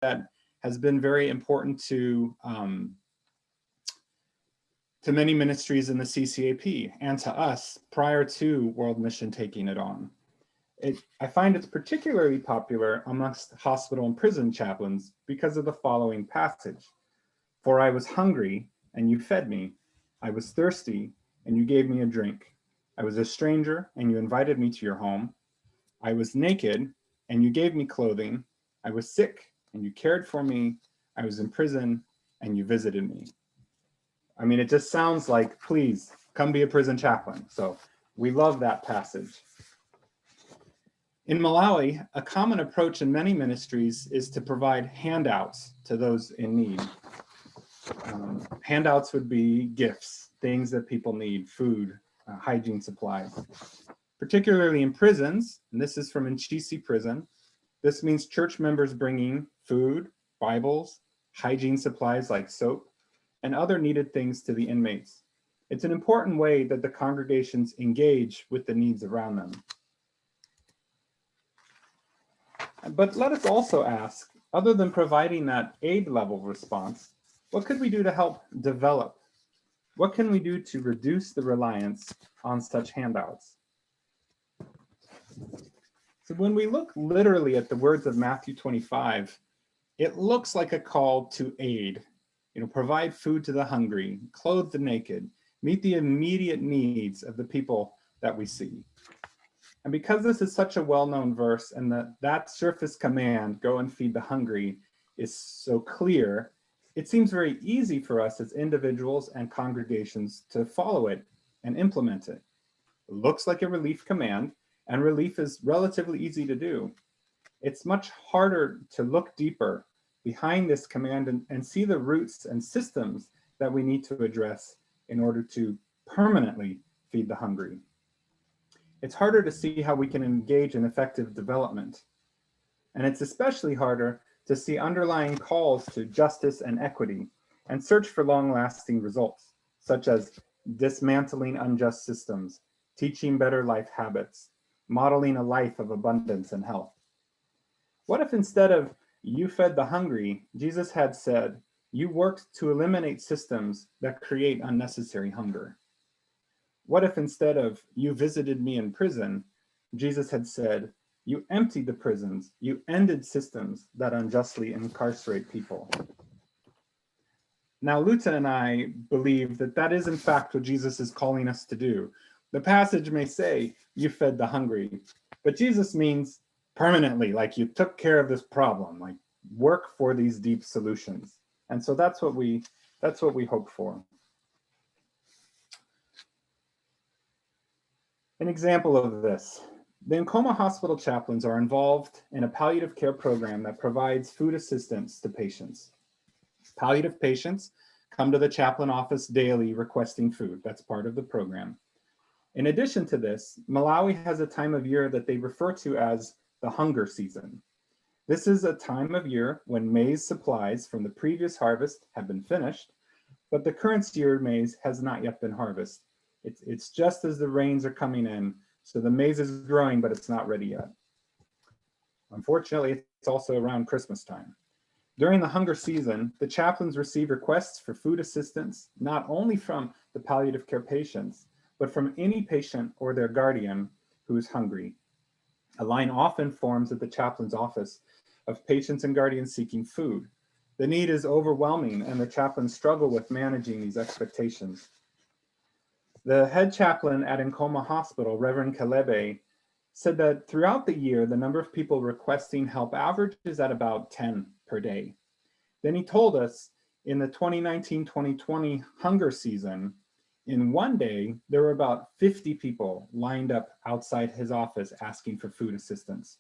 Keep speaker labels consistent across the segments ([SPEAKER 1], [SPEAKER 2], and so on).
[SPEAKER 1] that has been very important to many ministries in the CCAP and to us prior to World Mission taking it on. I find it's particularly popular amongst hospital and prison chaplains because of the following passage. For I was hungry, and you fed me. I was thirsty, and you gave me a drink. I was a stranger, and you invited me to your home. I was naked, and you gave me clothing. I was sick, and you cared for me. I was in prison, and you visited me. I mean, it just sounds like, please, come be a prison chaplain. So we love that passage. In Malawi, a common approach in many ministries is to provide handouts to those in need. Handouts would be gifts, things that people need, food, hygiene supplies. Particularly in prisons, and this is from Nchisi prison, this means church members bringing food, Bibles, hygiene supplies like soap, and other needed things to the inmates. It's an important way that the congregations engage with the needs around them. But let us also ask, other than providing that aid level response, what could we do to help develop? What can we do to reduce the reliance on such handouts? So when we look literally at the words of Matthew 25, it looks like a call to aid. Provide food to the hungry, clothe the naked, meet the immediate needs of the people that we see. And because this is such a well-known verse and that surface command, go and feed the hungry, is so clear, it seems very easy for us as individuals and congregations to follow it and implement it. It looks like a relief command, and relief is relatively easy to do. It's much harder to look deeper behind this command and see the roots and systems that we need to address in order to permanently feed the hungry. It's harder to see how we can engage in effective development. And it's especially harder to see underlying calls to justice and equity and search for long-lasting results, such as dismantling unjust systems, teaching better life habits, modeling a life of abundance and health. What if instead of you fed the hungry, Jesus had said, you worked to eliminate systems that create unnecessary hunger? What if instead of you visited me in prison, Jesus had said, you emptied the prisons, you ended systems that unjustly incarcerate people? Now, Luta and I believe that is in fact what Jesus is calling us to do. The passage may say, you fed the hungry, but Jesus means permanently, like you took care of this problem, like work for these deep solutions. And so that's what we hope for. An example of this, the Nkoma Hospital chaplains are involved in a palliative care program that provides food assistance to patients. Palliative patients come to the chaplain office daily requesting food. That's part of the program. In addition to this, Malawi has a time of year that they refer to as the hunger season. This is a time of year when maize supplies from the previous harvest have been finished, but the current year maize has not yet been harvested. It's just as the rains are coming in, so the maize is growing, but it's not ready yet. Unfortunately, it's also around Christmas time. During the hunger season, the chaplains receive requests for food assistance, not only from the palliative care patients, but from any patient or their guardian who is hungry. A line often forms at the chaplain's office of patients and guardians seeking food. The need is overwhelming, and the chaplains struggle with managing these expectations. The head chaplain at Nkoma Hospital, Reverend Kalebe, said that throughout the year, the number of people requesting help averages at about 10 per day. Then he told us in the 2019-2020 hunger season, in one day, there were about 50 people lined up outside his office asking for food assistance.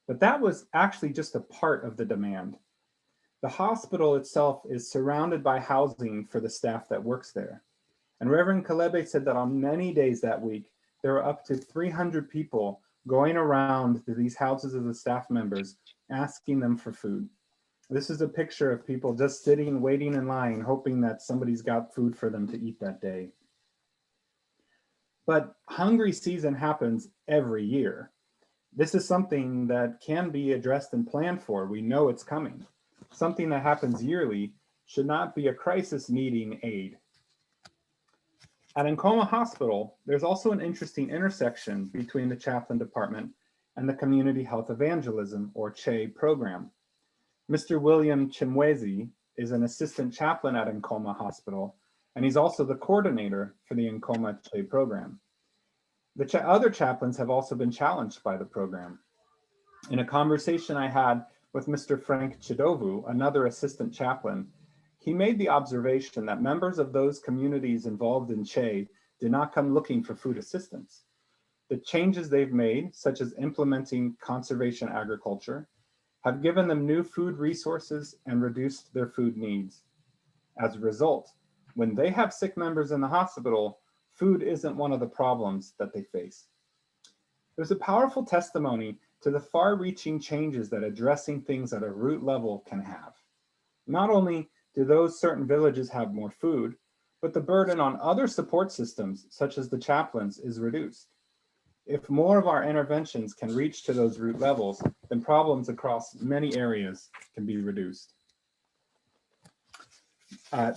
[SPEAKER 1] But that was actually just a part of the demand. The hospital itself is surrounded by housing for the staff that works there. And Reverend Kalebe said that on many days that week, there were up to 300 people going around to these houses of the staff members, asking them for food. This is a picture of people just sitting, waiting in line, hoping that somebody's got food for them to eat that day. But hungry season happens every year. This is something that can be addressed and planned for. We know it's coming. Something that happens yearly should not be a crisis needing aid. At Nkoma Hospital, there's also an interesting intersection between the chaplain department and the Community Health Evangelism, or CHE program. Mr. William Chimwezi is an assistant chaplain at Nkoma Hospital, and he's also the coordinator for the Nkoma CHE program. The other chaplains have also been challenged by the program. In a conversation I had with Mr. Frank Chidovu, another assistant chaplain, he made the observation that members of those communities involved in CHE did not come looking for food assistance. The changes they've made, such as implementing conservation agriculture, have given them new food resources and reduced their food needs. As a result, when they have sick members in the hospital, food isn't one of the problems that they face. There's a powerful testimony to the far-reaching changes that addressing things at a root level can have. Not only do those certain villages have more food, but the burden on other support systems, such as the chaplains, is reduced. If more of our interventions can reach to those root levels, then problems across many areas can be reduced.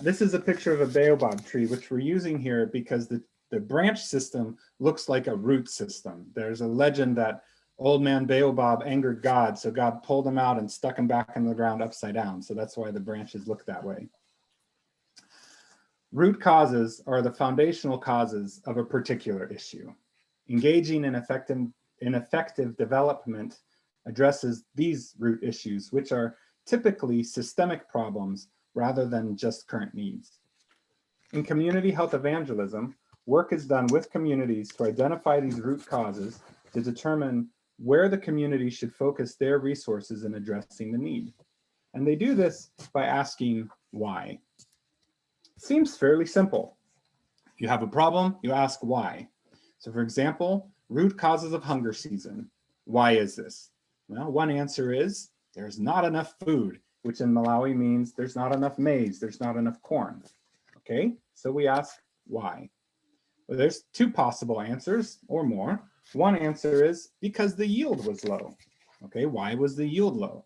[SPEAKER 1] This is a picture of a baobab tree, which we're using here because the branch system looks like a root system. There's a legend that old man baobab angered God, so God pulled him out and stuck him back in the ground upside down. So that's why the branches look that way. Root causes are the foundational causes of a particular issue. Engaging in effective development addresses these root issues, which are typically systemic problems rather than just current needs. In community health evangelism, work is done with communities to identify these root causes to determine where the community should focus their resources in addressing the need. And they do this by asking why. It seems fairly simple. If you have a problem, you ask why. So for example, root causes of hunger season. Why is this? Well, one answer is there's not enough food, which in Malawi means there's not enough maize, there's not enough corn. Okay, so we ask why. Well, there's two possible answers or more. One answer is because the yield was low. Okay, why was the yield low?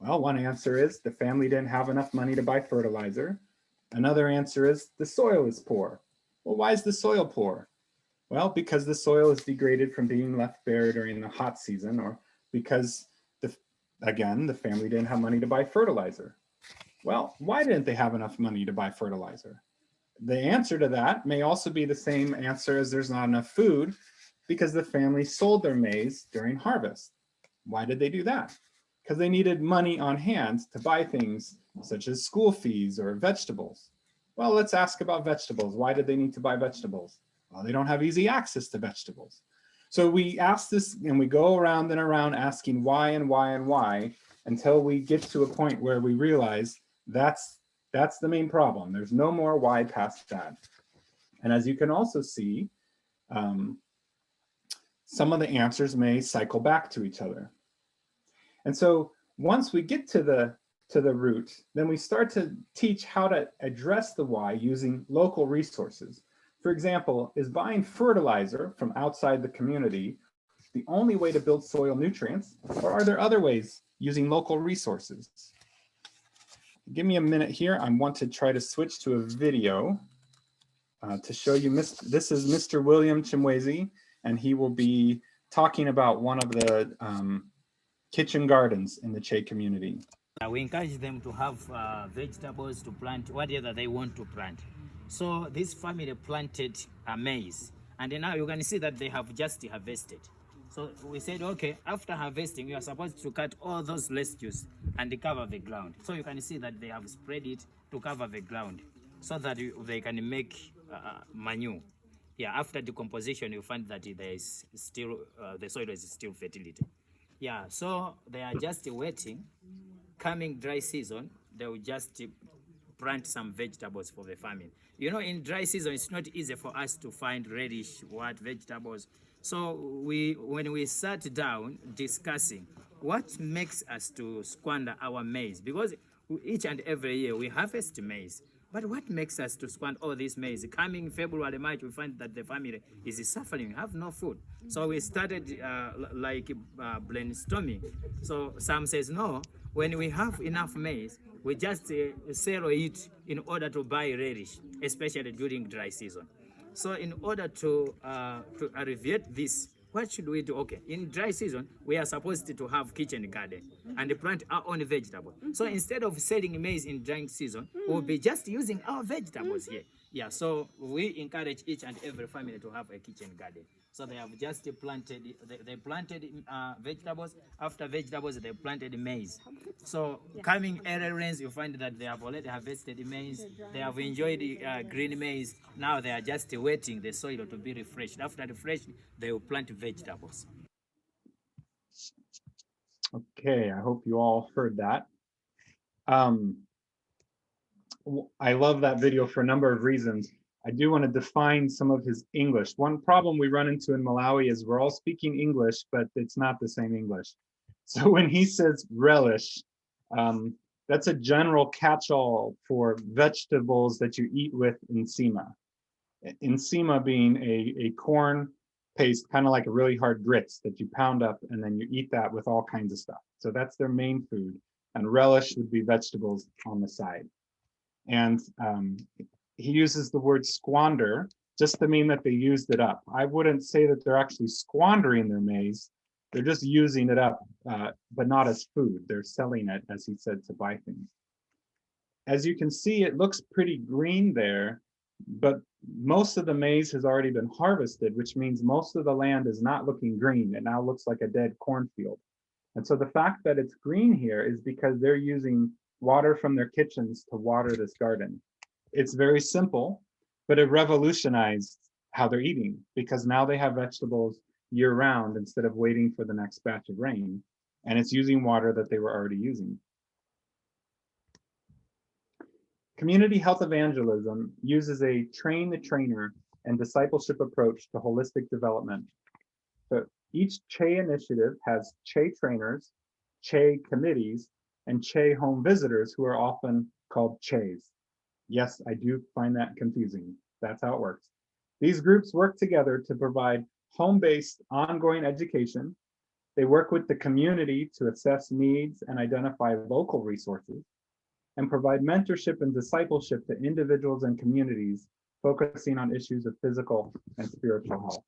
[SPEAKER 1] Well, one answer is the family didn't have enough money to buy fertilizer. Another answer is the soil is poor. Well, why is the soil poor? Well, because the soil is degraded from being left bare during the hot season, or because, again, the family didn't have money to buy fertilizer. Well, why didn't they have enough money to buy fertilizer? The answer to that may also be the same answer as there's not enough food, because the family sold their maize during harvest. Why did they do that? Because they needed money on hand to buy things such as school fees or vegetables. Well, let's ask about vegetables. Why did they need to buy vegetables? Well, they don't have easy access to vegetables. So we ask this and we go around and around asking why and why and why until we get to a point where we realize that's the main problem. There's no more why past that. And as you can also see, some of the answers may cycle back to each other. And so once we get to the root, then we start to teach how to address the why using local resources. For example, is buying fertilizer from outside the community the only way to build soil nutrients, or are there other ways using local resources? Give me a minute here. I want to try to switch to a video to show you. This is Mr. William Chimwezi, and he will be talking about one of the kitchen gardens in the CHE community.
[SPEAKER 2] We encourage them to have vegetables to plant whatever they want to plant. So this family planted maize, and now you can see that they have just harvested. So we said, okay, after harvesting, you are supposed to cut all those residues and cover the ground. So you can see that they have spread it to cover the ground so that they can make manure. Yeah, after decomposition, you find that there is still, the soil is still fertility. Yeah, so they are just waiting. Coming dry season, they will just plant some vegetables for the famine. You know, in dry season, it's not easy for us to find radish, vegetables. So when we sat down discussing what makes us to squander our maize, because each and every year we harvest maize, But what makes us to squander all this maize? Coming February, March, we find that the family is suffering, have no food. So we started brainstorming. So some says, no, when we have enough maize, we just sell it in order to buy relish, especially during dry season. So in order to alleviate this, what should we do? Okay, in dry season, we are supposed to have kitchen garden and plant our own vegetable. So instead of selling maize in dry season, we'll be just using our vegetables here. Yeah, so we encourage each and every family to have a kitchen garden. So they have just planted, they planted vegetables. After vegetables, they planted maize. So coming early rains, you find that they have already harvested maize. They have enjoyed green maize. Now they are just waiting the soil to be refreshed. After refreshed, they will plant vegetables.
[SPEAKER 1] Okay, I hope you all heard that. I love that video for a number of reasons. I do want to define some of his English. One problem we run into in Malawi is we're all speaking English, but it's not the same English. So when he says relish, that's a general catch-all for vegetables that you eat with ensima. Ensima being a corn paste, kind of like a really hard grits that you pound up, and then you eat that with all kinds of stuff. So that's their main food. And relish would be vegetables on the side. And he uses the word squander just to mean that they used it up. I wouldn't say that they're actually squandering their maize. They're just using it up, but not as food. They're selling it, as he said, to buy things. As you can see, it looks pretty green there, but most of the maize has already been harvested, which means most of the land is not looking green. It now looks like a dead cornfield. And so the fact that it's green here is because they're using water from their kitchens to water this garden. It's very simple, but it revolutionized how they're eating because now they have vegetables year round instead of waiting for the next batch of rain. And it's using water that they were already using. Community health evangelism uses a train the trainer and discipleship approach to holistic development. So each CHE initiative has CHE trainers, CHE committees, and CHE home visitors who are often called CHEs. Yes, I do find that confusing. That's how it works. These groups work together to provide home-based ongoing education. They work with the community to assess needs and identify local resources, and provide mentorship and discipleship to individuals and communities focusing on issues of physical and spiritual health.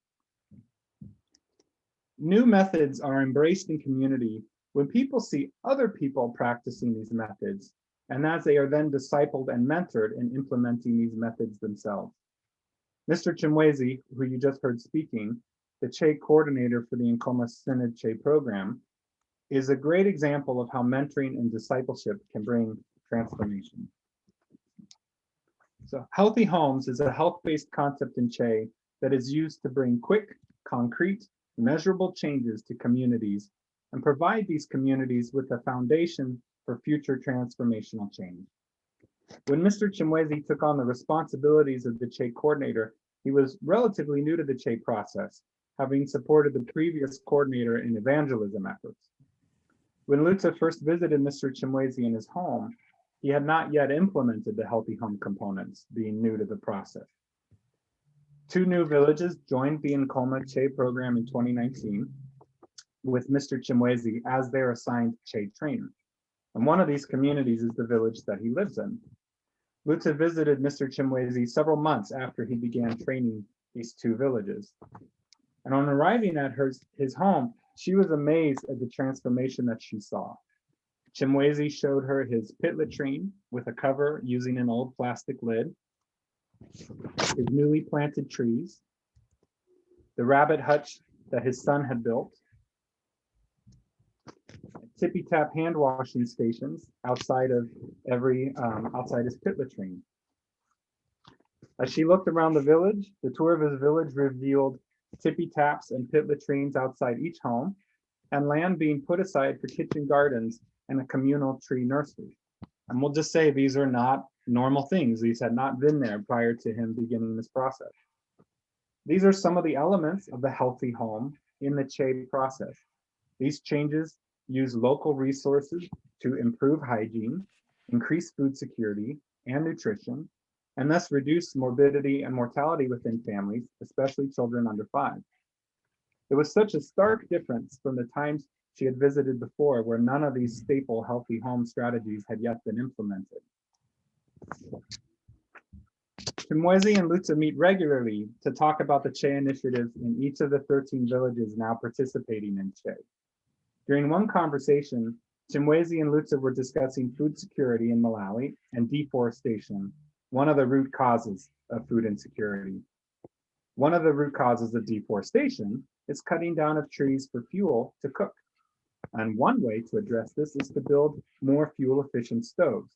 [SPEAKER 1] New methods are embraced in community when people see other people practicing these methods, and as they are then discipled and mentored in implementing these methods themselves. Mr. Chimwezi, who you just heard speaking, the CHE coordinator for the Nkoma Synod CHE program, is a great example of how mentoring and discipleship can bring transformation. So healthy homes is a health-based concept in CHE that is used to bring quick, concrete, measurable changes to communities and provide these communities with a foundation for future transformational change. When Mr. Chimwezi took on the responsibilities of the CHE coordinator, he was relatively new to the CHE process, having supported the previous coordinator in evangelism efforts. When Luta first visited Mr. Chimwezi in his home, he had not yet implemented the healthy home components, being new to the process. 2 new villages joined the Nkoma CHE program in 2019 with Mr. Chimwezi as their assigned CHE trainer. And one of these communities is the village that he lives in. Luta visited Mr. Chimwezi several months after he began training these 2 villages. And on arriving at his home, she was amazed at the transformation that she saw. Chimwezi showed her his pit latrine with a cover using an old plastic lid, his newly planted trees, the rabbit hutch that his son had built, tippy-tap hand washing stations outside of outside his pit latrine. As she looked around the village, the tour of his village revealed tippy taps and pit latrines outside each home, and land being put aside for kitchen gardens and a communal tree nursery. And we'll just say these are not normal things. These had not been there prior to him beginning this process. These are some of the elements of the healthy home in the CHE process. These changes use local resources to improve hygiene, increase food security and nutrition, and thus reduce morbidity and mortality within families, especially children under 5. It was such a stark difference from the times she had visited before, where none of these staple healthy home strategies had yet been implemented. Chimwezi and Lutza meet regularly to talk about the Che initiatives in each of the 13 villages now participating in Che. During one conversation, Chimwezi and Lutza were discussing food security in Malawi and deforestation, one of the root causes of food insecurity. One of the root causes of deforestation is cutting down of trees for fuel to cook. And one way to address this is to build more fuel-efficient stoves.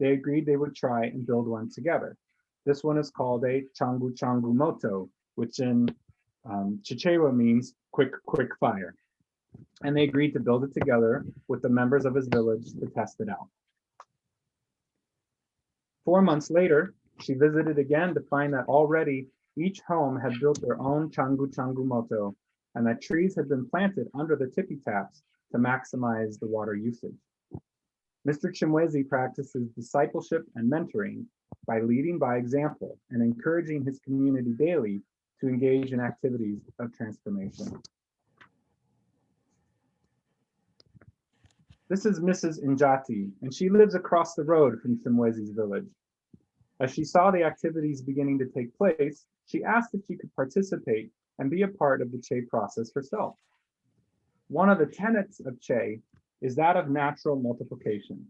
[SPEAKER 1] They agreed they would try and build one together. This one is called a changu changu moto, which in Chichewa means quick fire. And they agreed to build it together with the members of his village to test it out. 4 months later, she visited again to find that already each home had built their own changu changu moto, and that trees had been planted under the tippy taps to maximize the water usage. Mr. Chimwezi practices discipleship and mentoring by leading by example and encouraging his community daily to engage in activities of transformation. This is Mrs. Njati, and she lives across the road from Chimwezi's village. As she saw the activities beginning to take place, she asked if she could participate and be a part of the Che process herself. One of the tenets of Che is that of natural multiplication.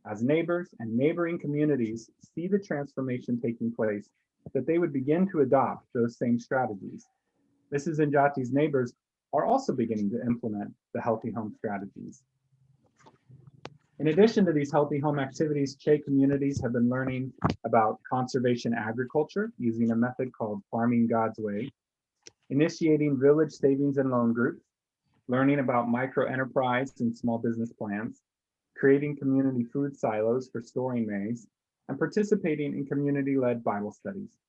[SPEAKER 1] As neighbors and neighboring communities see the transformation taking place, that they would begin to adopt those same strategies. Mrs. Njati's neighbors are also beginning to implement the healthy home strategies. In addition to these healthy home activities, Che communities have been learning about conservation agriculture using a method called Farming God's Way, initiating village savings and loan groups, learning about micro-enterprise and small business plans, creating community food silos for storing maize, and participating in community-led Bible studies.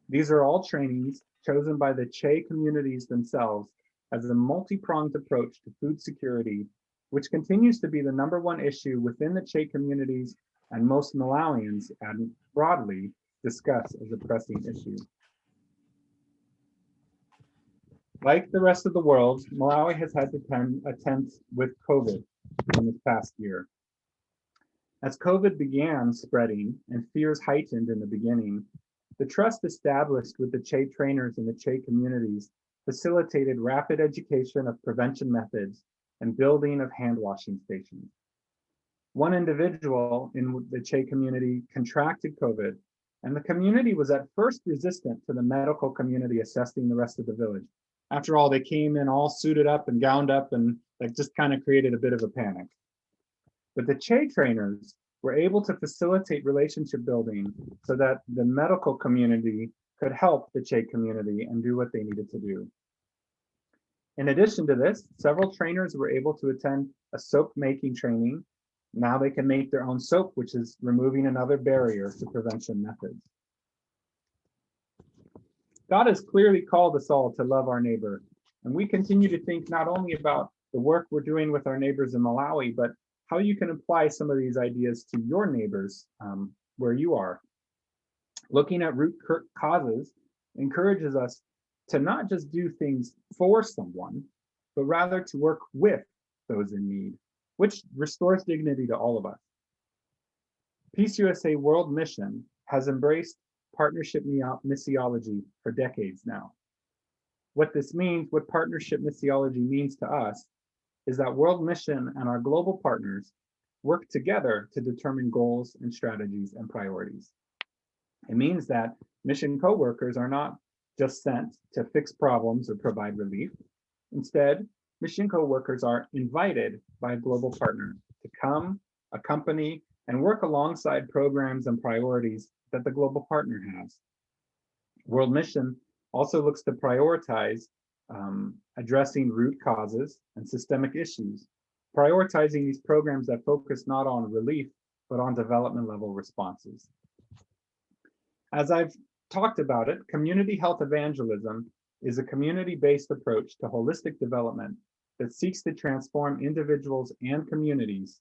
[SPEAKER 1] These are all trainings chosen by the Che communities themselves as a multi-pronged approach to food security, which continues to be the #1 issue within the Che communities and most Malawians and broadly discuss as a pressing issue. Like the rest of the world, Malawi has had to attend with COVID in this past year. As COVID began spreading and fears heightened in the beginning, the trust established with the Che trainers in the Che communities facilitated rapid education of prevention methods and building of hand washing stations. One individual in the Che community contracted COVID, and the community was at first resistant to the medical community assessing the rest of the village. After all, they came in all suited up and gowned up, and that just kind of created a bit of a panic. But the Che trainers were able to facilitate relationship building so that the medical community could help the Che community and do what they needed to do. In addition to this, several trainers were able to attend a soap making training. Now they can make their own soap, which is removing another barrier to prevention methods. God has clearly called us all to love our neighbor, and we continue to think not only about the work we're doing with our neighbors in Malawi, but how you can apply some of these ideas to your neighbors where you are. Looking at root causes encourages us to not just do things for someone, but rather to work with those in need, which restores dignity to all of us. Peace USA World Mission has embraced partnership missiology for decades now. What this means, what partnership missiology means to us, is that World Mission and our global partners work together to determine goals and strategies and priorities. It means that mission co-workers are not just sent to fix problems or provide relief. Instead, mission co-workers are invited by a global partner to come, accompany, and work alongside programs and priorities that the global partner has. World Mission also looks to prioritize addressing root causes and systemic issues, prioritizing these programs that focus not on relief, but on development level responses. As I've talked about it, community health evangelism is a community-based approach to holistic development that seeks to transform individuals and communities.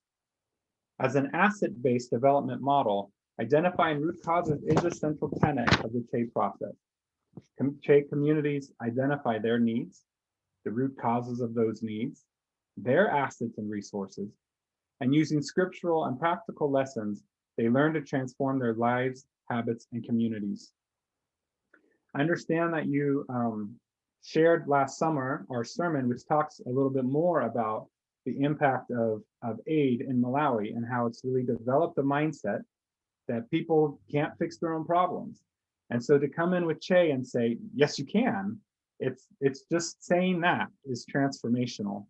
[SPEAKER 1] As an asset-based development model, Identifying root causes is a central tenet of the Che process. Che communities identify their needs, the root causes of those needs, their assets and resources, and using scriptural and practical lessons, they learn to transform their lives, habits, and communities. I understand that you shared last summer our sermon, which talks a little bit more about the impact of aid in Malawi and how it's really developed a mindset that people can't fix their own problems. And so to come in with Che and say, yes, you can, it's just saying that is transformational.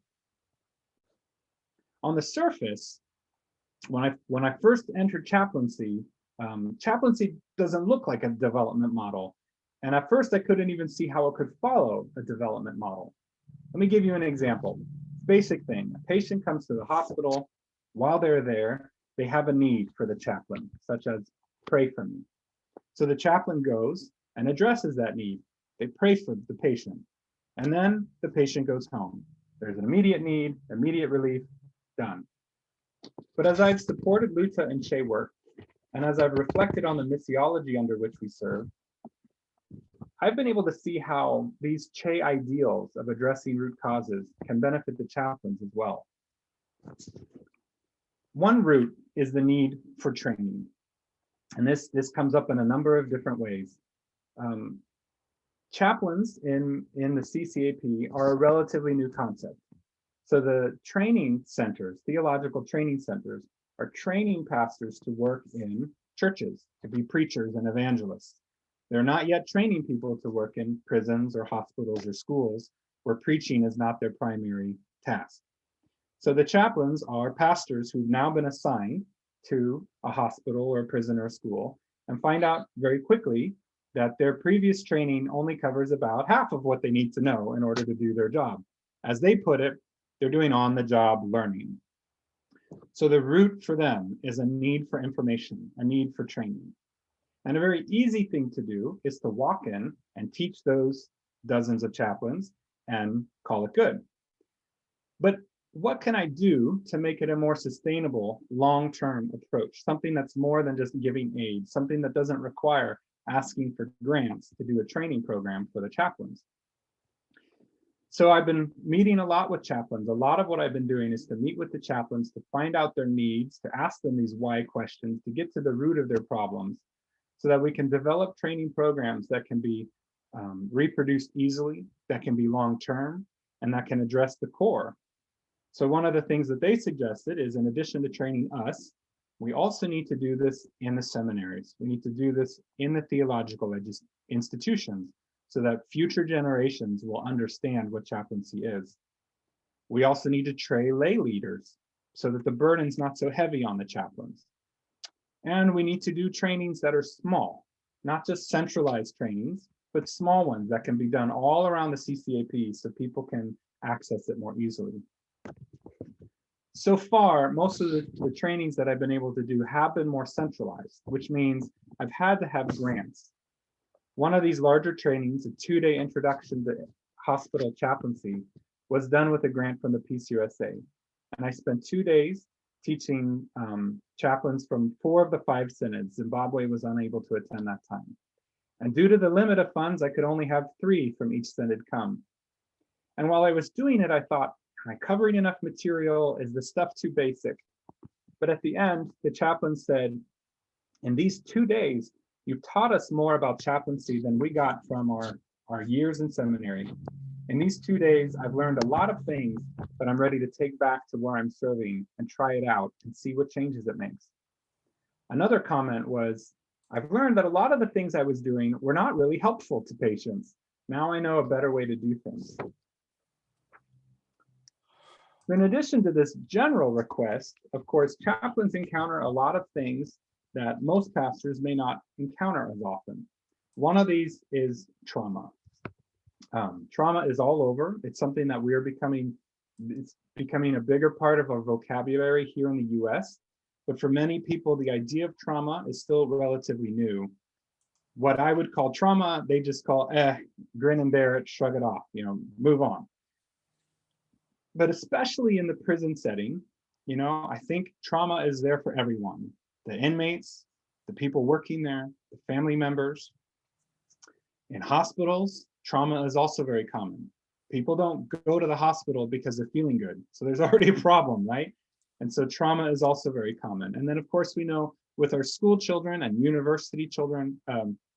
[SPEAKER 1] On the surface, when I first entered chaplaincy, chaplaincy doesn't look like a development model. And at first I couldn't even see how it could follow a development model. Let me give you an example. Basic thing, a patient comes to the hospital. While they're there, they have a need for the chaplain, such as pray for me. So the chaplain goes and addresses that need. They pray for the patient, and then the patient goes home. There's an immediate need, immediate relief, done. But as I've supported Luta and Che work, and as I've reflected on the missiology under which we serve, I've been able to see how these Che ideals of addressing root causes can benefit the chaplains as well. One root is the need for training. And this comes up in a number of different ways. Chaplains in the CCAP are a relatively new concept. So the training centers, theological training centers, are training pastors to work in churches, to be preachers and evangelists. They're not yet training people to work in prisons or hospitals or schools where preaching is not their primary task. So the chaplains are pastors who've now been assigned to a hospital or a prison or a school and find out very quickly that their previous training only covers about half of what they need to know in order to do their job. As they put it, they're doing on-the-job learning. So the root for them is a need for information, a need for training. And a very easy thing to do is to walk in and teach those dozens of chaplains and call it good. But what can I do to make it a more sustainable long-term approach? Something that's more than just giving aid, something that doesn't require asking for grants to do a training program for the chaplains. So I've been meeting a lot with chaplains. A lot of what I've been doing is to meet with the chaplains to find out their needs, to ask them these why questions, to get to the root of their problems, so that we can develop training programs that can be reproduced easily, that can be long-term, and that can address the core. So one of the things that they suggested is, in addition to training us, we also need to do this in the seminaries. We need to do this in the theological institutions so that future generations will understand what chaplaincy is. We also need to train lay leaders so that the burden's not so heavy on the chaplains. And we need to do trainings that are small, not just centralized trainings, but small ones that can be done all around the CCAP so people can access it more easily. So far, most of the trainings that I've been able to do have been more centralized, which means I've had to have grants. One of these larger trainings, a 2-day introduction to hospital chaplaincy, was done with a grant from the Peace USA. And I spent 2 days teaching chaplains from 4 of the 5 synods. Zimbabwe was unable to attend that time. And due to the limit of funds, I could only have 3 from each synod come. And while I was doing it, I thought, am I covering enough material? Is the stuff too basic? But at the end, the chaplain said, in these 2 days, you've taught us more about chaplaincy than we got from our years in seminary. In these 2 days, I've learned a lot of things that I'm ready to take back to where I'm serving and try it out and see what changes it makes. Another comment was, I've learned that a lot of the things I was doing were not really helpful to patients. Now I know a better way to do things. In addition to this general request, of course, chaplains encounter a lot of things that most pastors may not encounter as often. One of these is trauma. Trauma is all over. It's something that it's becoming a bigger part of our vocabulary here in the US. But for many people, the idea of trauma is still relatively new. What I would call trauma, they just call, grin and bear it, shrug it off, move on. But especially in the prison setting, I think trauma is there for everyone. The inmates, the people working there, the family members. In hospitals, trauma is also very common. People don't go to the hospital because they're feeling good. So there's already a problem, right? And so trauma is also very common. And then of course we know with our school children and university children,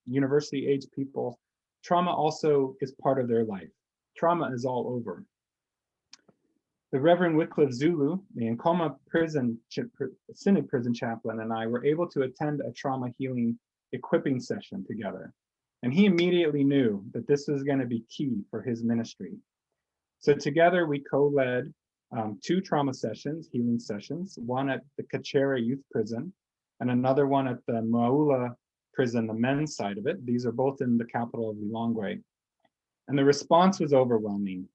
[SPEAKER 1] university age people, trauma also is part of their life. Trauma is all over. The Reverend Wycliffe Zulu, the Nkoma Synod prison chaplain, and I were able to attend a trauma healing equipping session together. And he immediately knew that this was going to be key for his ministry. So together we co-led 2 trauma sessions, healing sessions, one at the Kachere Youth Prison and another one at the Maula prison, the men's side of it. These are both in the capital of Lilongwe. And the response was overwhelming.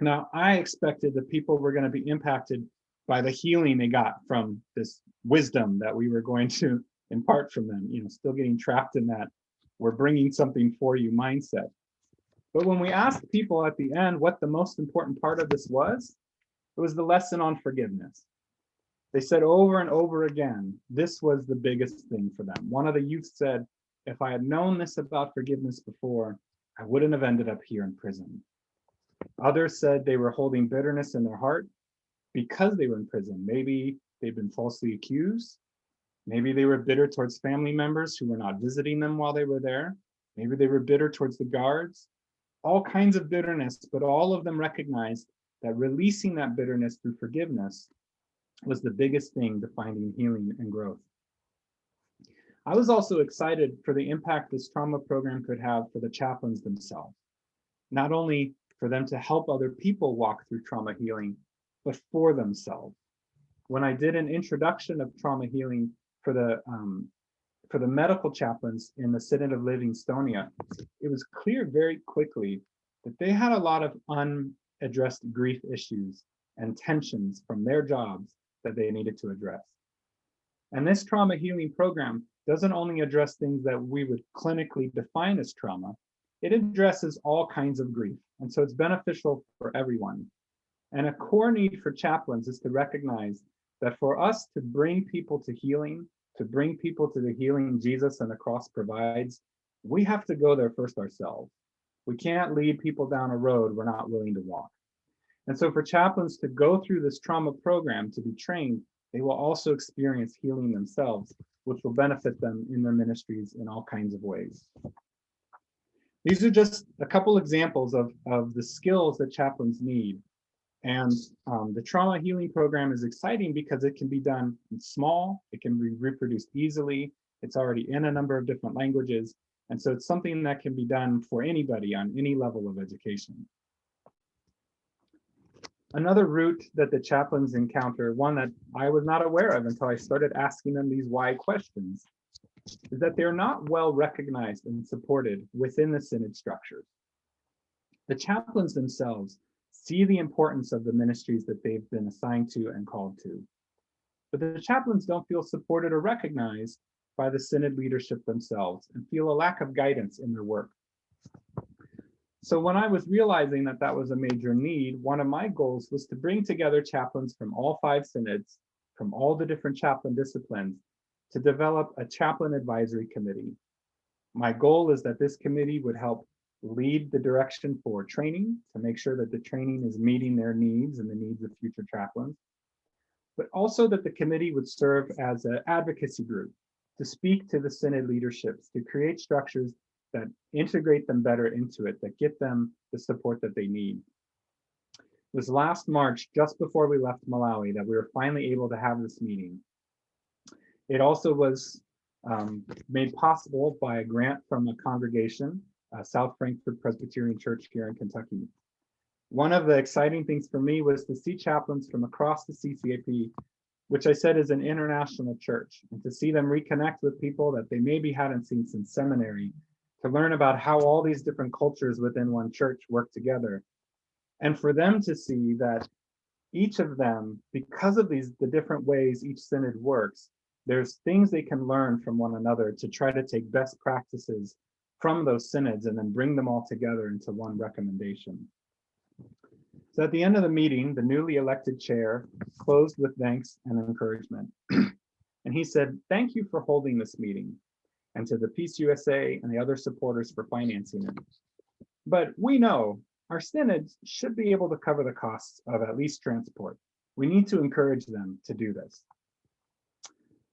[SPEAKER 1] Now, I expected that people were going to be impacted by the healing they got from this wisdom that we were going to impart from them, still getting trapped in that we're bringing something for you mindset. But when we asked people at the end what the most important part of this was, it was the lesson on forgiveness. They said over and over again, this was the biggest thing for them. One of the youth said, if I had known this about forgiveness before, I wouldn't have ended up here in prison. Others said they were holding bitterness in their heart because they were in prison. Maybe they've been falsely accused. Maybe they were bitter towards family members who were not visiting them while they were there. Maybe they were bitter towards the guards. All kinds of bitterness, but all of them recognized that releasing that bitterness through forgiveness was the biggest thing to finding healing and growth. I was also excited for the impact this trauma program could have for the chaplains themselves. Not only for them to help other people walk through trauma healing, but for themselves. When I did an introduction of trauma healing for the medical chaplains in the Synod of Livingstonia, it was clear very quickly that they had a lot of unaddressed grief issues and tensions from their jobs that they needed to address. And this trauma healing program doesn't only address things that we would clinically define as trauma, it addresses all kinds of grief. And so it's beneficial for everyone. And a core need for chaplains is to recognize that for us to bring people to healing, to bring people to the healing Jesus and the cross provides, we have to go there first ourselves. We can't lead people down a road we're not willing to walk. And so for chaplains to go through this trauma program, to be trained, they will also experience healing themselves, which will benefit them in their ministries in all kinds of ways. These are just a couple examples of the skills that chaplains need. And the trauma healing program is exciting because it can be done small, it can be reproduced easily, it's already in a number of different languages, and so it's something that can be done for anybody on any level of education. Another route that the chaplains encounter, one that I was not aware of until I started asking them these why questions, is that they're not well recognized and supported within the synod structures. The chaplains themselves see the importance of the ministries that they've been assigned to and called to, but the chaplains don't feel supported or recognized by the synod leadership themselves and feel a lack of guidance in their work. So when I was realizing that that was a major need, one of my goals was to bring together chaplains from all 5 synods, from all the different chaplain disciplines, to develop a chaplain advisory committee. My goal is that this committee would help lead the direction for training, to make sure that the training is meeting their needs and the needs of future chaplains, but also that the committee would serve as an advocacy group to speak to the synod leaderships, to create structures that integrate them better into it, that get them the support that they need. It was last March, just before we left Malawi, that we were finally able to have this meeting. It also was made possible by a grant from a congregation, South Frankfort Presbyterian Church here in Kentucky. One of the exciting things for me was to see chaplains from across the CCAP, which I said is an international church, and to see them reconnect with people that they maybe hadn't seen since seminary, to learn about how all these different cultures within one church work together. And for them to see that each of them, because of the different ways each synod works, there's things they can learn from one another to try to take best practices from those synods and then bring them all together into one recommendation. So at the end of the meeting, the newly elected chair closed with thanks and encouragement. And And he said, "Thank you for holding this meeting, and to the Peace USA and the other supporters for financing it. But we know our synods should be able to cover the costs of at least transport. We need to encourage them to do this."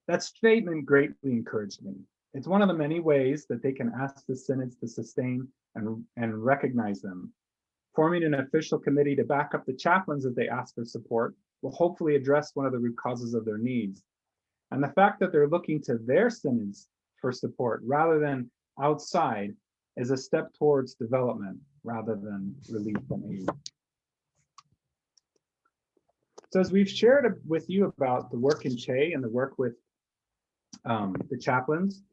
[SPEAKER 1] That statement greatly encouraged me. It's one of the many ways that they can ask the synods to sustain and recognize them. Forming an official committee to back up the chaplains as they ask for support will hopefully address one of the root causes of their needs. And the fact that they're looking to their synods for support rather than outside is a step towards development rather than relief and aid. So as we've shared with you about the work in Che and the work with the chaplains,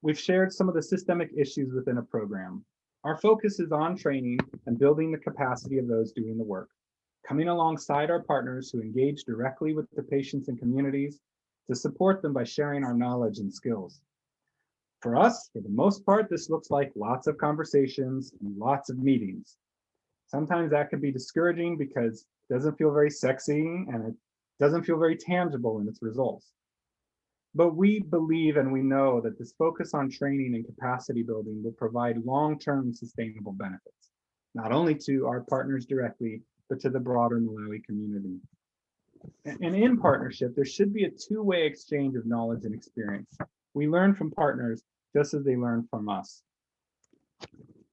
[SPEAKER 1] we've shared some of the systemic issues within a program. Our focus is on training and building the capacity of those doing the work, coming alongside our partners who engage directly with the patients and communities to support them by sharing our knowledge and skills. For us, for the most part, this looks like lots of conversations and lots of meetings. Sometimes that can be discouraging because it doesn't feel very sexy and it doesn't feel very tangible in its results. But we believe and we know that this focus on training and capacity building will provide long-term sustainable benefits, not only to our partners directly, but to the broader Malawi community. And in partnership, there should be a two-way exchange of knowledge and experience. We learn from partners just as they learn from us.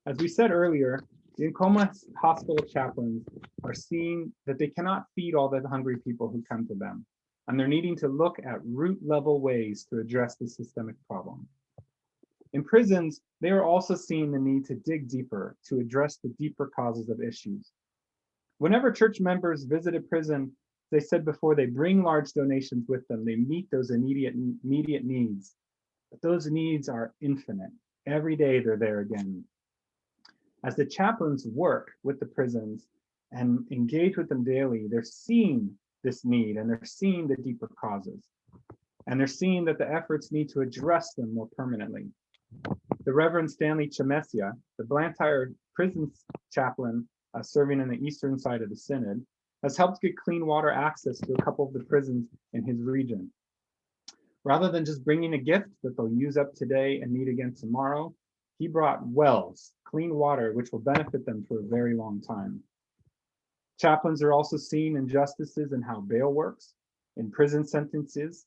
[SPEAKER 1] As we said earlier, the Nkoma hospital chaplains are seeing that they cannot feed all the hungry people who come to them, and they're needing to look at root level ways to address the systemic problem. In prisons, they are also seeing the need to dig deeper to address the deeper causes of issues. Whenever church members visit a prison, they said before, they bring large donations with them. They meet those immediate needs, but those needs are infinite. Every day they're there again. As the chaplains work with the prisons and engage with them daily, they're seeing this need and they're seeing the deeper causes. And they're seeing that the efforts need to address them more permanently. The Reverend Stanley Chamesia, the Blantyre prison chaplain serving in the eastern side of the synod, has helped get clean water access to a couple of the prisons in his region. Rather than just bringing a gift that they'll use up today and need again tomorrow, he brought wells, clean water, which will benefit them for a very long time. Chaplains are also seeing injustices in how bail works, in prison sentences,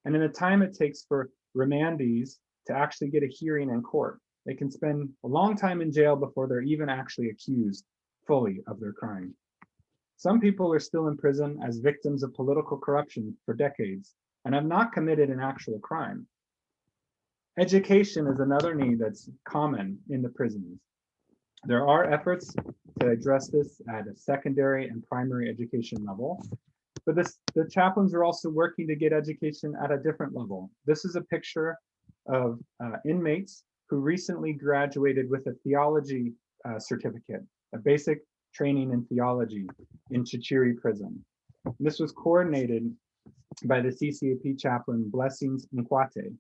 [SPEAKER 1] and in the time it takes for remandees to actually get a hearing in court. They can spend a long time in jail before they're even actually accused fully of their crime. Some people are still in prison as victims of political corruption for decades and have not committed an actual crime. Education is another need that's common in the prisons. There are efforts to address this at a secondary and primary education level, but the chaplains are also working to get education at a different level. This is a picture of inmates who recently graduated with a theology certificate, a basic training in theology in Chichiri prison. And this was coordinated by the CCAP chaplain Blessings Nkwate.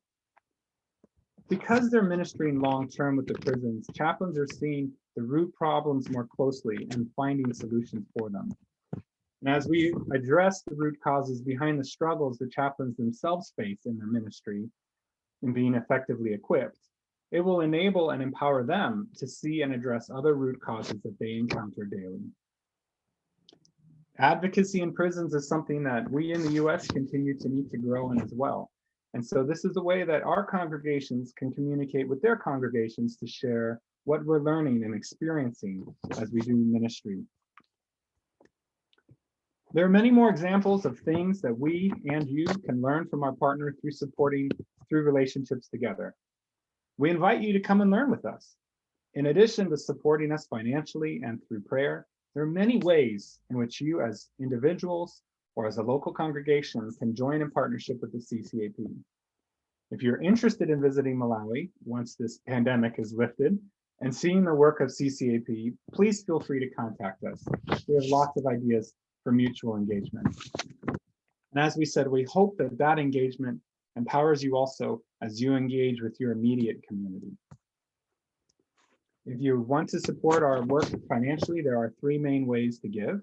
[SPEAKER 1] Because they're ministering long-term with the prisons, chaplains are seeing the root problems more closely and finding solutions for them. And as we address the root causes behind the struggles the chaplains themselves face in their ministry in being effectively equipped, it will enable and empower them to see and address other root causes that they encounter daily. Advocacy in prisons is something that we in the US continue to need to grow in as well. And so this is a way that our congregations can communicate with their congregations to share what we're learning and experiencing as we do ministry. There are many more examples of things that we and you can learn from our partner through relationships together. We invite you to come and learn with us. In addition to supporting us financially and through prayer, there are many ways in which you as individuals or as a local congregation can join in partnership with the CCAP. If you're interested in visiting Malawi once this pandemic is lifted and seeing the work of CCAP, please feel free to contact us. We have lots of ideas for mutual engagement. And as we said, we hope that that engagement empowers you also as you engage with your immediate community. If you want to support our work financially, there are three main ways to give.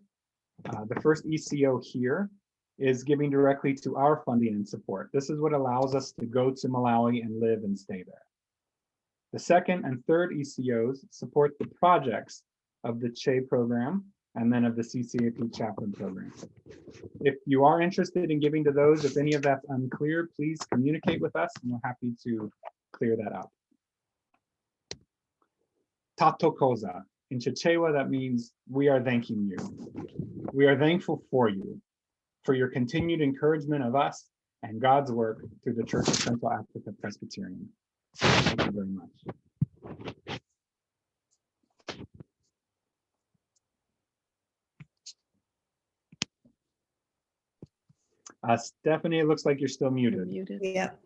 [SPEAKER 1] The first ECO here is giving directly to our funding and support. This is what allows us to go to Malawi and live and stay there. The second and third ECOs support the projects of the CHE program and then of the CCAP chaplain program. If you are interested in giving to those, if any of that's unclear, please communicate with us and we're happy to clear that up. Tatokoza. In Chichewa, that means we are thanking you. We are thankful for you, for your continued encouragement of us and God's work through the Church of Central Africa Presbyterian. Thank you very much. Stephanie, it looks like you're still muted.
[SPEAKER 3] Yep.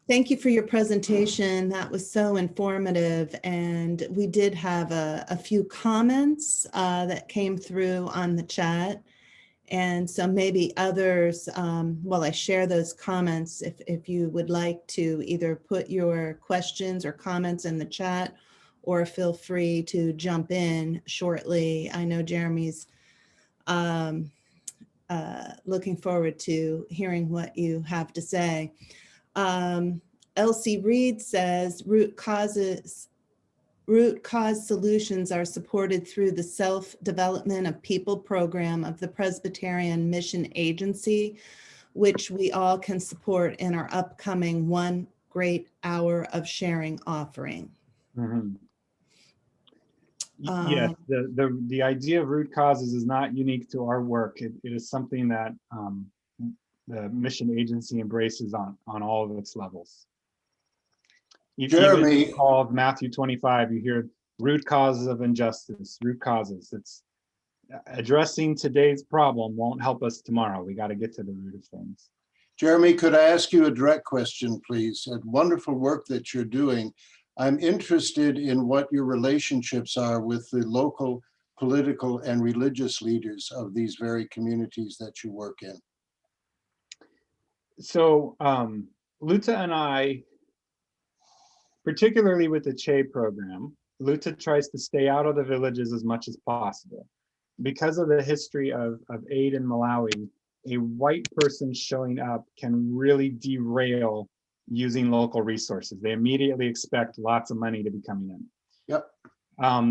[SPEAKER 3] Thank you for your presentation. That was so informative. And we did have a few comments that came through on the chat. And so maybe others, while I share those comments, if you would like to either put your questions or comments in the chat, or feel free to jump in shortly. I know Jeremy's looking forward to hearing what you have to say. Elsie Reed says root cause solutions are supported through the self-development of people program of the Presbyterian Mission Agency, which we all can support in our upcoming One Great Hour of Sharing offering.
[SPEAKER 1] Mm-hmm. Yes, the idea of root causes is not unique to our work. It is something that the mission agency embraces on all of its levels.
[SPEAKER 4] Jeremy,
[SPEAKER 1] even called Matthew 25, you hear root causes of injustice, root causes. It's addressing today's problem won't help us tomorrow. We got to get to the root of things.
[SPEAKER 4] Jeremy, could I ask you a direct question, please? Wonderful work that you're doing. I'm interested in what your relationships are with the local political and religious leaders of these very communities that you work in.
[SPEAKER 1] So Luta and I, particularly with the CHE program, Luta tries to stay out of the villages as much as possible. Because of the history of aid in Malawi, a white person showing up can really derail using local resources. They immediately expect lots of money to be coming in.
[SPEAKER 4] Yep.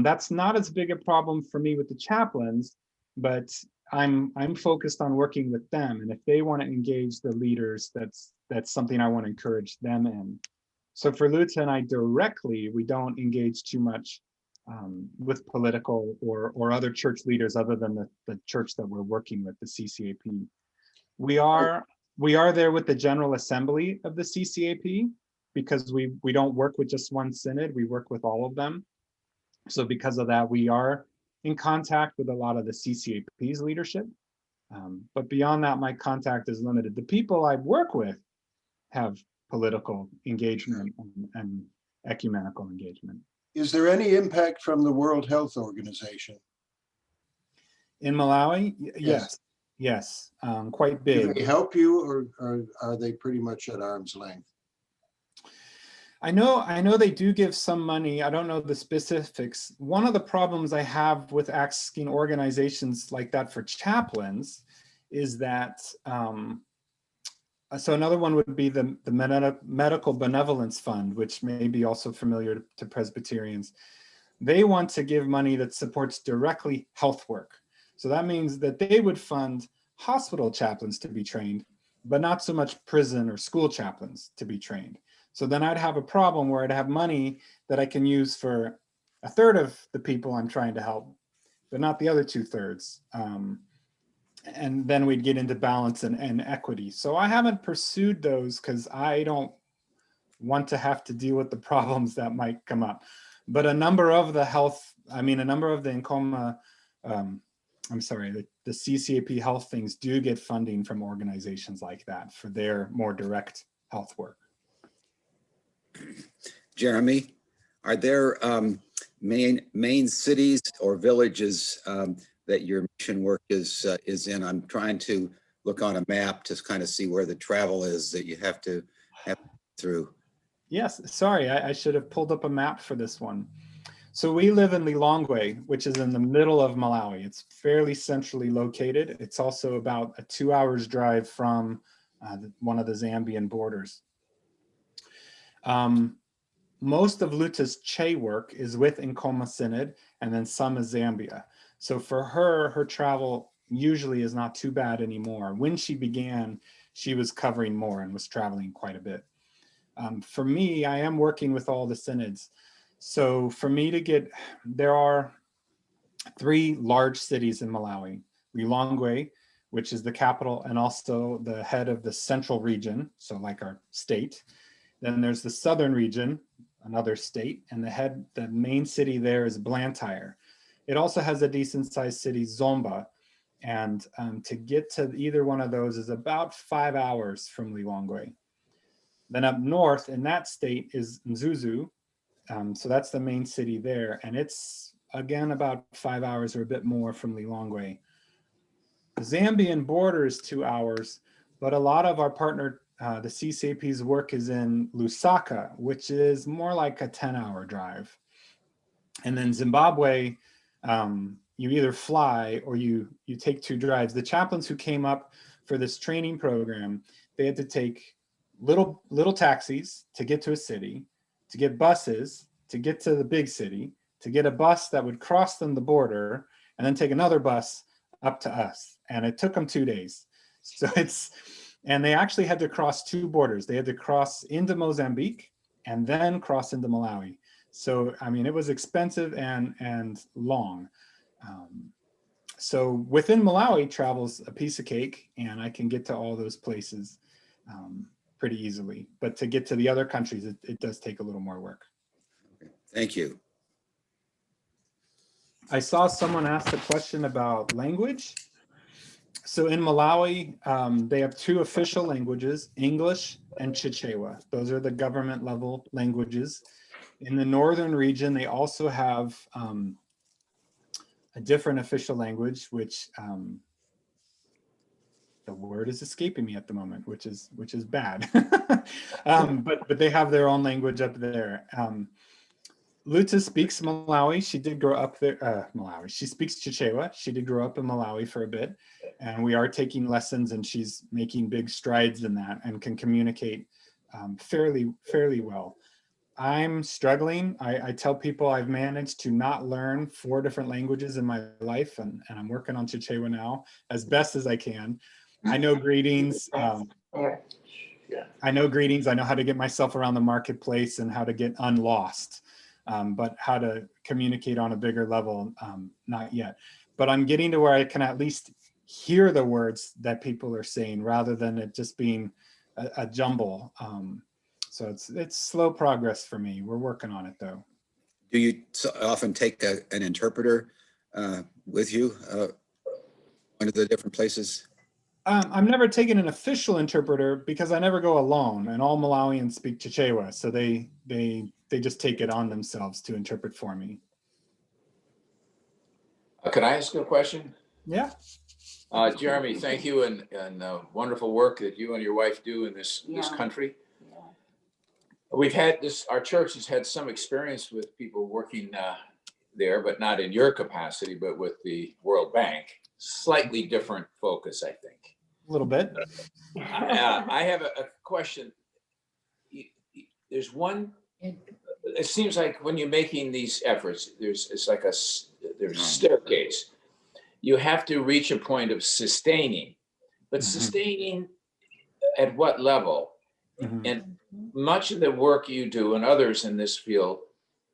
[SPEAKER 1] That's not as big a problem for me with the chaplains, but I'm focused on working with them. And if they want to engage the leaders, that's something I want to encourage them in. So for Luta and I directly, we don't engage too much with political or other church leaders other than the church that we're working with, the CCAP. We are there with the General Assembly of the CCAP because we don't work with just one synod, we work with all of them. So because of that, we are in contact with a lot of the CCAP's leadership. But beyond that, my contact is limited. The people I work with have political engagement and ecumenical engagement.
[SPEAKER 4] Is there any impact from the World Health Organization?
[SPEAKER 1] In Malawi? Yes, quite big.
[SPEAKER 4] Do they help you, or are they pretty much at arm's length?
[SPEAKER 1] I know they do give some money. I don't know the specifics. One of the problems I have with asking organizations like that for chaplains is that, so another one would be the Medical Benevolence Fund, which may be also familiar to Presbyterians. They want to give money that supports directly health work. So that means that they would fund hospital chaplains to be trained, but not so much prison or school chaplains to be trained. So then I'd have a problem where I'd have money that I can use for a third of the people I'm trying to help, but not the other 2/3. And then we'd get into balance and equity. So I haven't pursued those because I don't want to have to deal with the problems that might come up. But a number of the Nkoma, the CCAP health things do get funding from organizations like that for their more direct health work.
[SPEAKER 5] Jeremy, are there main cities or villages that your mission work is in? I'm trying to look on a map to kind of see where the travel is that you have to through.
[SPEAKER 1] Yes, sorry, I should have pulled up a map for this one. So we live in Lilongwe, which is in the middle of Malawi. It's fairly centrally located. It's also about a 2 hours drive from one of the Zambian borders. Most of Luta's Che work is with Nkoma Synod, and then some is Zambia. So for her, her travel usually is not too bad anymore. When she began, she was covering more and was traveling quite a bit. For me, I am working with all the synods. So for me to get, there are 3 large cities in Malawi: Lilongwe, which is the capital and also the head of the central region, so like our state. Then there's the southern region, another state, and the main city there is Blantyre. It also has a decent sized city, Zomba, and to get to either one of those is about 5 hours from Lilongwe. Then up north in that state is Mzuzu, so that's the main city there, and it's again about 5 hours or a bit more from Lilongwe. The Zambian border is 2 hours, but a lot of our partner, the CCAP's work is in Lusaka, which is more like a 10-hour drive. And then Zimbabwe, you either fly or you take 2 drives. The chaplains who came up for this training program, they had to take little taxis to get to a city, to get buses to get to the big city, to get a bus that would cross them the border, and then take another bus up to us. And it took them 2 days. So and they actually had to cross 2 borders. They had to cross into Mozambique and then cross into Malawi. So, I mean, it was expensive and long. So within Malawi, travel's a piece of cake, and I can get to all those places pretty easily. But to get to the other countries, it does take a little more work.
[SPEAKER 5] Thank you.
[SPEAKER 1] I saw someone ask a question about language. So in Malawi, they have 2 official languages, English and Chichewa. Those are the government level languages. In the northern region, they also have a different official language, which the word is escaping me at the moment, which is bad. But they have their own language up there. Luta speaks Malawi. She did grow up there. Malawi. She speaks Chichewa. She did grow up in Malawi for a bit, and we are taking lessons, and she's making big strides in that and can communicate fairly well. I'm struggling. I tell people I've managed to not learn 4 different languages in my life, and I'm working on Chichewa now as best as I can. I know greetings. I know greetings. I know how to get myself around the marketplace and how to get unlost. But how to communicate on a bigger level, not yet. But I'm getting to where I can at least hear the words that people are saying rather than it just being a jumble. So it's slow progress for me. We're working on it though.
[SPEAKER 5] Do you often take an interpreter with you one of the different places?
[SPEAKER 1] I've never taken an official interpreter because I never go alone, and all Malawians speak Chichewa, so they just take it on themselves to interpret for me.
[SPEAKER 6] Can I ask you a question?
[SPEAKER 1] Yeah.
[SPEAKER 6] Jeremy, thank you and wonderful work that you and your wife do in this country. We've had this, our church has had some experience with people working there, but not in your capacity, but with the World Bank. Slightly different focus, I think.
[SPEAKER 1] A little bit.
[SPEAKER 6] I have a question. There's one, it seems like when you're making these efforts, there's a staircase. You have to reach a point of sustaining, but sustaining at what level? And much of the work you do and others in this field,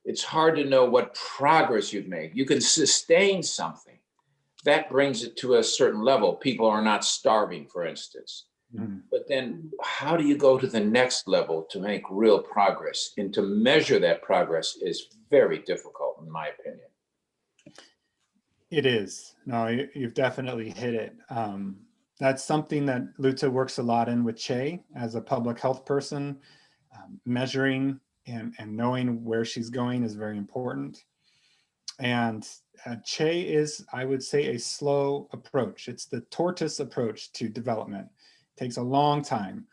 [SPEAKER 6] it's hard to know what progress you've made. You can sustain something. That brings it to a certain level. People are not starving, for instance. But then how do you go to the next level to make real progress? And to measure that progress is very difficult, in my opinion.
[SPEAKER 1] It is. No, you've definitely hit it. That's something that Luta works a lot in with Che as a public health person. Measuring and knowing where she's going is very important. And Che is, I would say, a slow approach. It's the tortoise approach to development. It takes a long time.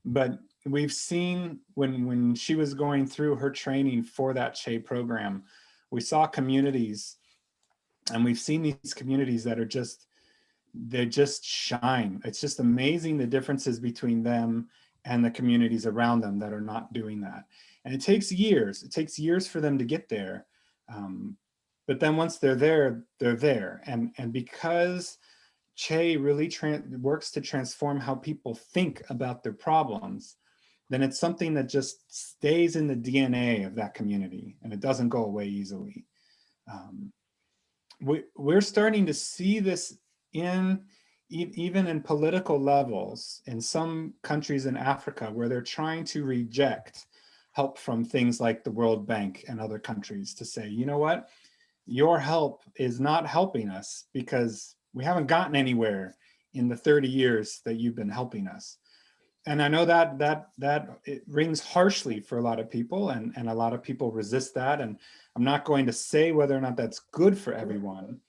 [SPEAKER 1] But we've seen when she was going through her training for that Che program, we saw communities, and we've seen these communities that are just, they just shine. It's just amazing the differences between them and the communities around them that are not doing that. And it takes years. It takes years for them to get there. But then once they're there, they're there. And because Che really works to transform how people think about their problems, then it's something that just stays in the DNA of that community, and it doesn't go away easily. We're starting to see this even in political levels in some countries in Africa, where they're trying to reject help from things like the World Bank and other countries, to say, you know what, your help is not helping us because we haven't gotten anywhere in the 30 years that you've been helping us. And I know that it rings harshly for a lot of people, and a lot of people resist that. And I'm not going to say whether or not that's good for everyone,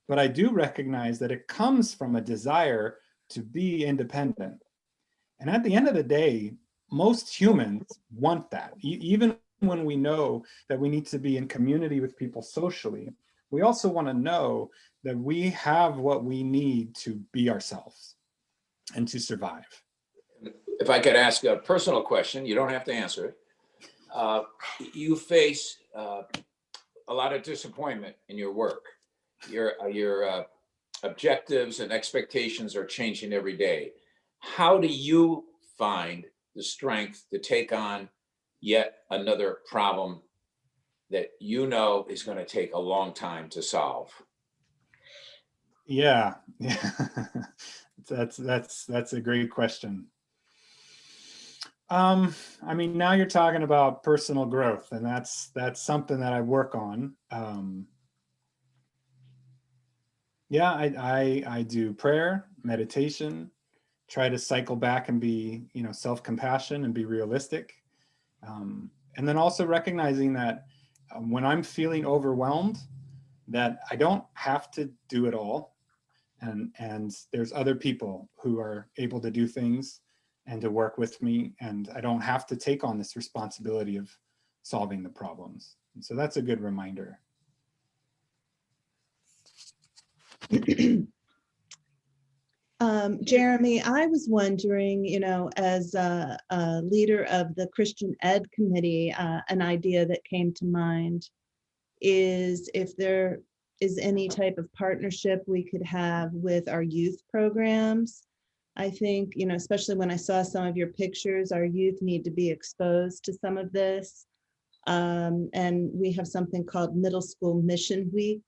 [SPEAKER 1] but I do recognize that it comes from a desire to be independent. And at the end of the day, most humans want that. Even when we know that we need to be in community with people socially, we also want to know that we have what we need to be ourselves and to survive.
[SPEAKER 6] If I could ask a personal question, you don't have to answer it. You face a lot of disappointment in your work. Your objectives and expectations are changing every day. How do you find the strength to take on yet another problem that you know is going to take a long time to solve?
[SPEAKER 1] Yeah, that's a great question. I mean, now you're talking about personal growth, and that's something that I work on. Yeah, I do prayer, meditation, try to cycle back and be, self-compassion and be realistic. And then also recognizing that when I'm feeling overwhelmed, that I don't have to do it all. And there's other people who are able to do things and to work with me, and I don't have to take on this responsibility of solving the problems. And so that's a good reminder.
[SPEAKER 3] Jeremy, I was wondering, as a leader of the Christian Ed Committee, an idea that came to mind is if there is any type of partnership we could have with our youth programs. I think, especially when I saw some of your pictures, our youth need to be exposed to some of this. And we have something called Middle School Mission Week.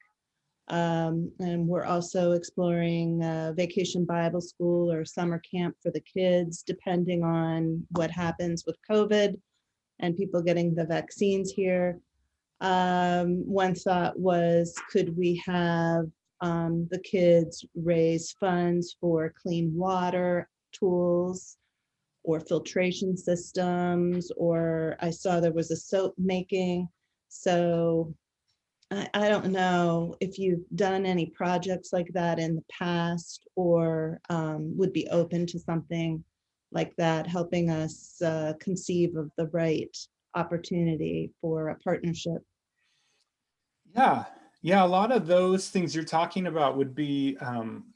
[SPEAKER 3] And we're also exploring Vacation Bible School or summer camp for the kids, depending on what happens with COVID and people getting the vaccines here. One thought was, could we have the kids raise funds for clean water tools or filtration systems, or I saw there was a soap making. So I don't know if you've done any projects like that in the past, or would be open to something like that, helping us conceive of the right opportunity for a partnership.
[SPEAKER 1] Yeah, a lot of those things you're talking about would be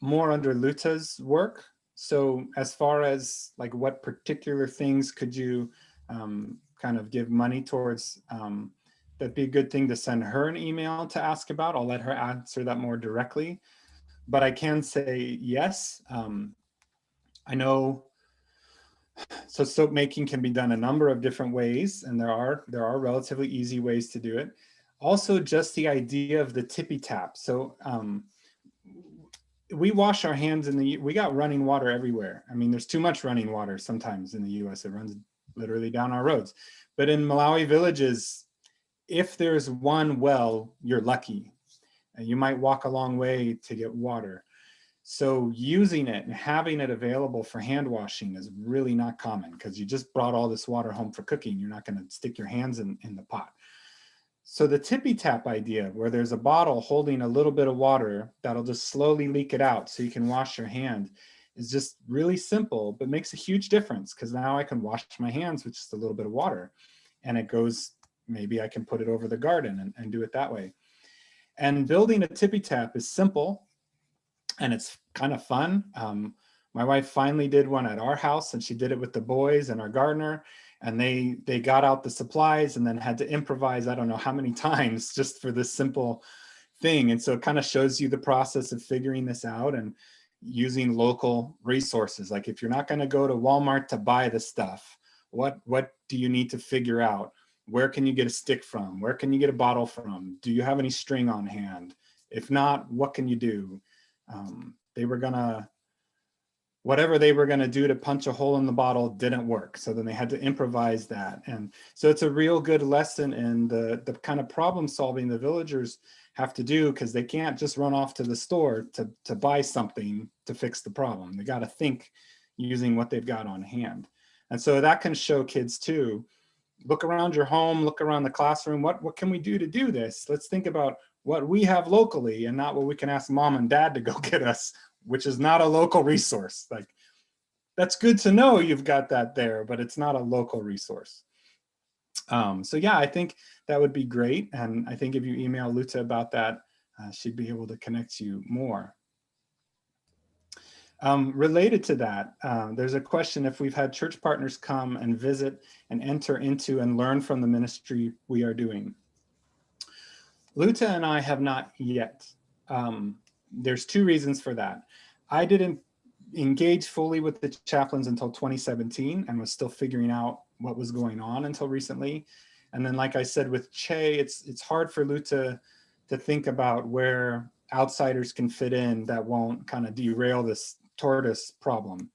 [SPEAKER 1] more under Luta's work. So as far as like what particular things could you kind of give money towards, that'd be a good thing to send her an email to ask about. I'll let her answer that more directly. But I can say yes. I know, so soap making can be done a number of different ways, and there are relatively easy ways to do it. Also, just the idea of the tippy tap. So we wash our hands we got running water everywhere. I mean, there's too much running water sometimes in the US. It runs literally down our roads. But in Malawi villages, if there's one well, you're lucky. And you might walk a long way to get water. So using it and having it available for hand washing is really not common, because you just brought all this water home for cooking. You're not going to stick your hands in the pot. So the tippy tap idea, where there's a bottle holding a little bit of water that'll just slowly leak it out so you can wash your hand, is just really simple, but makes a huge difference, because now I can wash my hands with just a little bit of water, and it goes maybe I can put it over the garden and do it that way. And building a tippy tap is simple and it's kind of fun. My wife finally did one at our house, and she did it with the boys and our gardener, and they got out the supplies and then had to improvise, I don't know how many times, just for this simple thing. And so it kind of shows you the process of figuring this out and using local resources. Like if you're not going to go to Walmart to buy the stuff, what do you need to figure out? Where can you get a stick from? Where can you get a bottle from? Do you have any string on hand? If not, what can you do? Whatever they were gonna do to punch a hole in the bottle didn't work. So then they had to improvise that. And so it's a real good lesson in the kind of problem solving the villagers have to do, because they can't just run off to the store to buy something to fix the problem. They got to think using what they've got on hand. And so that can show kids too, look around your home, look around the classroom. What can we do to do this? Let's think about what we have locally and not what we can ask mom and dad to go get us, which is not a local resource. Like, that's good to know you've got that there, but it's not a local resource. So yeah, I think that would be great. And I think if you email Luta about that, she'd be able to connect you more. Related to that, there's a question if we've had church partners come and visit and enter into and learn from the ministry we are doing. Luta and I have not yet. There's two reasons for that. I didn't engage fully with the chaplains until 2017 and was still figuring out what was going on until recently. And then, like I said, with Che, it's hard for Luta to think about where outsiders can fit in that won't kind of derail this tortoise problem.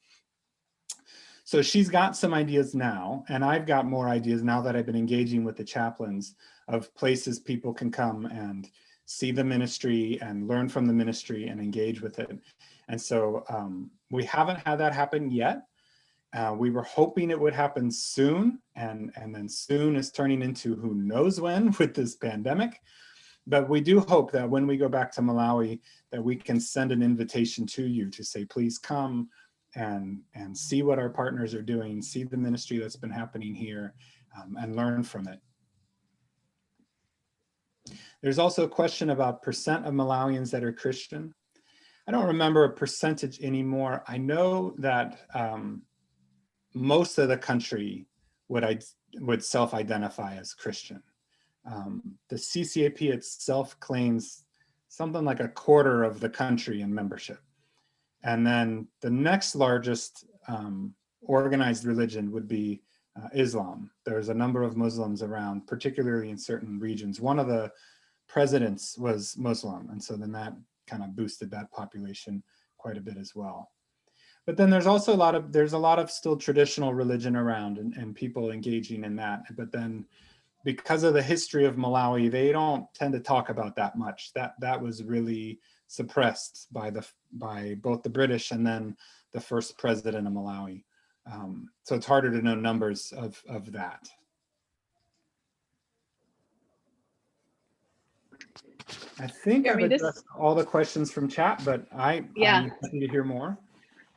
[SPEAKER 1] So she's got some ideas now, and I've got more ideas now that I've been engaging with the chaplains of places people can come and see the ministry and learn from the ministry and engage with it. And so we haven't had that happen yet. We were hoping it would happen soon, and then soon is turning into who knows when with this pandemic. But we do hope that when we go back to Malawi, that we can send an invitation to you to say, please come and see what our partners are doing, see the ministry that's been happening here, and learn from it. There's also a question about percent of Malawians that are Christian. I don't remember a percentage anymore. I know that most of the country would self-identify as Christian. The CCAP itself claims something like a quarter of the country in membership. And then the next largest organized religion would be Islam. There's a number of Muslims around, particularly in certain regions. One of the presidents was Muslim, and so then that kind of boosted that population quite a bit as well. But then there's also a lot of still traditional religion around and people engaging in that. But then because of the history of Malawi, they don't tend to talk about that much. That was really suppressed by both the British and then the first president of Malawi. So it's harder to know numbers of that. I think I've addressed all the questions from chat, but I'm happy to hear more.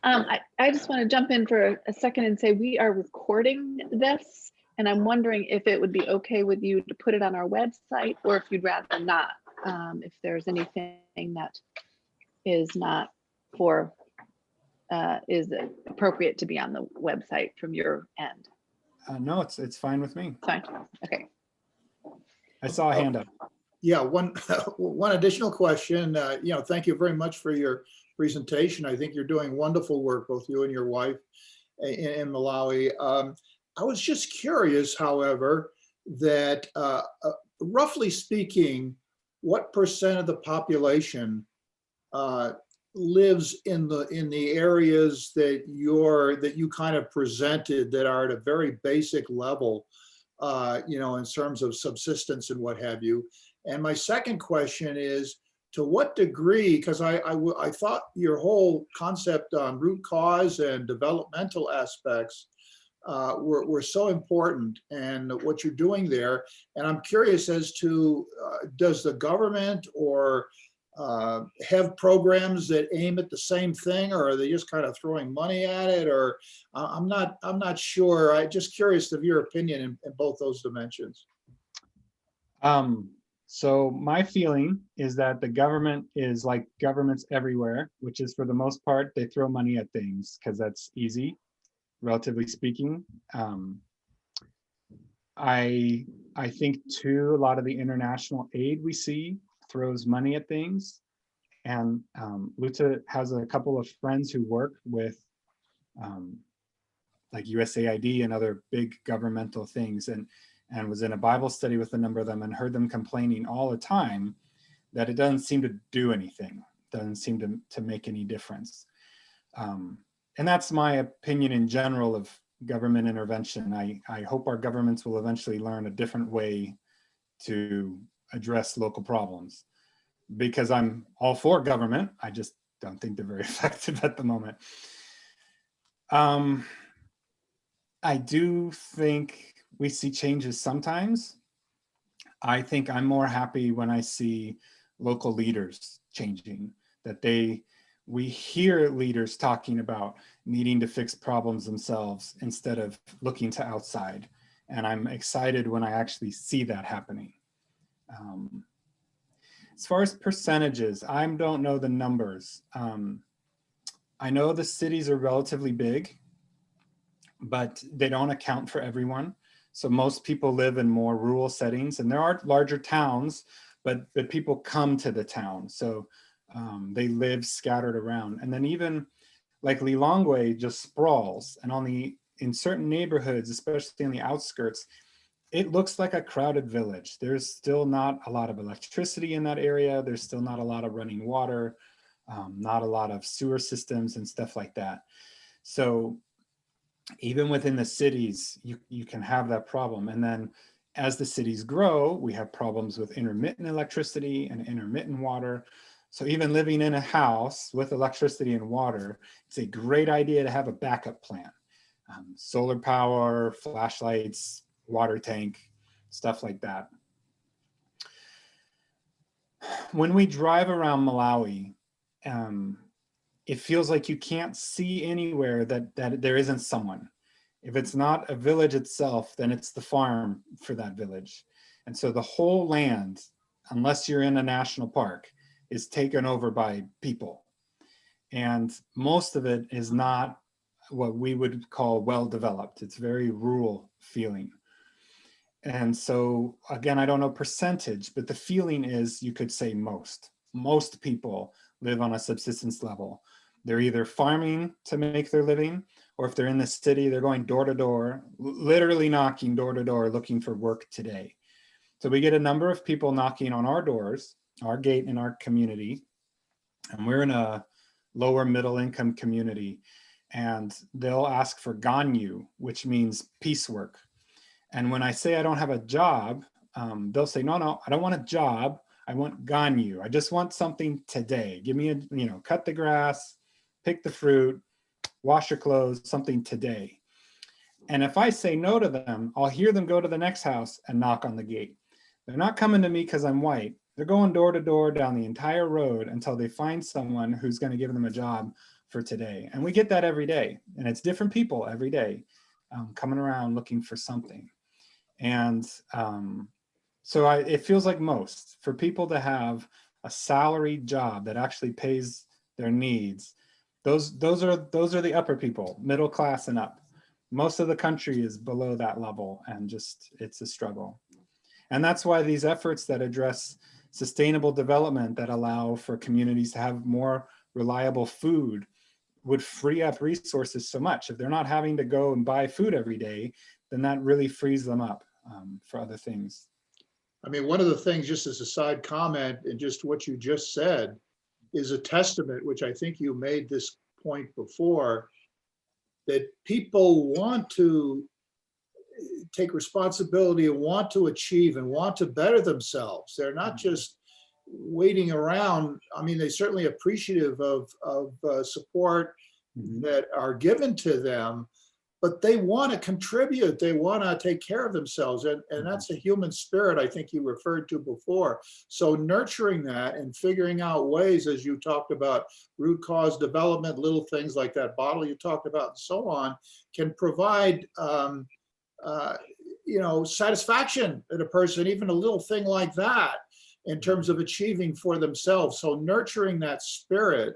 [SPEAKER 7] I just want to jump in for a second and say we are recording this, and I'm wondering if it would be okay with you to put it on our website, or if you'd rather not, if there's anything that is not is appropriate to be on the website from your end.
[SPEAKER 1] No, it's fine with me.
[SPEAKER 7] Fine. Okay.
[SPEAKER 1] I saw a hand up.
[SPEAKER 8] Yeah, one additional question. Thank you very much for your presentation. I think you're doing wonderful work, both you and your wife in Malawi. I was just curious, however, that roughly speaking, what percent of the population lives in the areas that you kind of presented that are at a very basic level, in terms of subsistence and what have you. And my second question is, to what degree, because I thought your whole concept on root cause and developmental aspects were so important, and what you're doing there. And I'm curious as to, does the government or have programs that aim at the same thing, or are they just kind of throwing money at it? Or I'm not sure. I'm just curious of your opinion in both those dimensions.
[SPEAKER 1] So my feeling is that the government is like governments everywhere, which is for the most part, they throw money at things because that's easy, relatively speaking. I think too, a lot of the international aid we see throws money at things. And Luta has a couple of friends who work with like USAID and other big governmental things, and was in a Bible study with a number of them and heard them complaining all the time that it doesn't seem to do anything, doesn't seem to make any difference. And that's my opinion in general of government intervention. I hope our governments will eventually learn a different way to address local problems, because I'm all for government. I just don't think they're very effective at the moment. I do think we see changes sometimes. I think I'm more happy when I see local leaders changing, that we hear leaders talking about needing to fix problems themselves instead of looking to outside. And I'm excited when I actually see that happening. As far as percentages, I don't know the numbers. I know the cities are relatively big, but they don't account for everyone. So most people live in more rural settings, and there are larger towns, but people come to the town. So they live scattered around. And then even like Lilongwe just sprawls, and in certain neighborhoods, especially on the outskirts, it looks like a crowded village. There's still not a lot of electricity in that area. There's still not a lot of running water, not a lot of sewer systems and stuff like that. So even within the cities, you can have that problem. And then as the cities grow, we have problems with intermittent electricity and intermittent water. So even living in a house with electricity and water, it's a great idea to have a backup plan. Solar power, flashlights, water tank, stuff like that. When we drive around Malawi, it feels like you can't see anywhere that there isn't someone. If it's not a village itself, then it's the farm for that village. And so the whole land, unless you're in a national park, is taken over by people. And most of it is not what we would call well-developed. It's very rural feeling. And so again, I don't know percentage, but the feeling is you could say most people live on a subsistence level. They're either farming to make their living, or if they're in the city, they're going door to door, literally knocking door to door, looking for work today. So we get a number of people knocking on our doors, our gate in our community, and we're in a lower middle income community, and they'll ask for ganyu, which means piecework. And when I say I don't have a job, they'll say, no, I don't want a job. I want ganyu. I just want something today. Give me cut the grass, pick the fruit, wash your clothes, something today. And if I say no to them, I'll hear them go to the next house and knock on the gate. They're not coming to me because I'm white. They're going door to door down the entire road until they find someone who's going to give them a job for today. And we get that every day. And it's different people every day coming around looking for something. And so it feels like most, for people to have a salaried job that actually pays their needs, those are the upper people, middle class and up. Most of the country is below that level, and it's a struggle. And that's why these efforts that address sustainable development, that allow for communities to have more reliable food, would free up resources so much. If they're not having to go and buy food every day, then that really frees them up for other things.
[SPEAKER 8] I mean, one of the things, just as a side comment, and just what you just said, is a testament, which I think you made this point before, that people want to take responsibility and want to achieve and want to better themselves. They're not just waiting around. I mean, they're certainly appreciative of support that are given to them, but they want to contribute. They want to take care of themselves. And that's a human spirit I think you referred to before. So nurturing that and figuring out ways, as you talked about, root cause development, little things like that bottle you talked about and so on, can provide satisfaction in a person, even a little thing like that, in terms of achieving for themselves. So nurturing that spirit,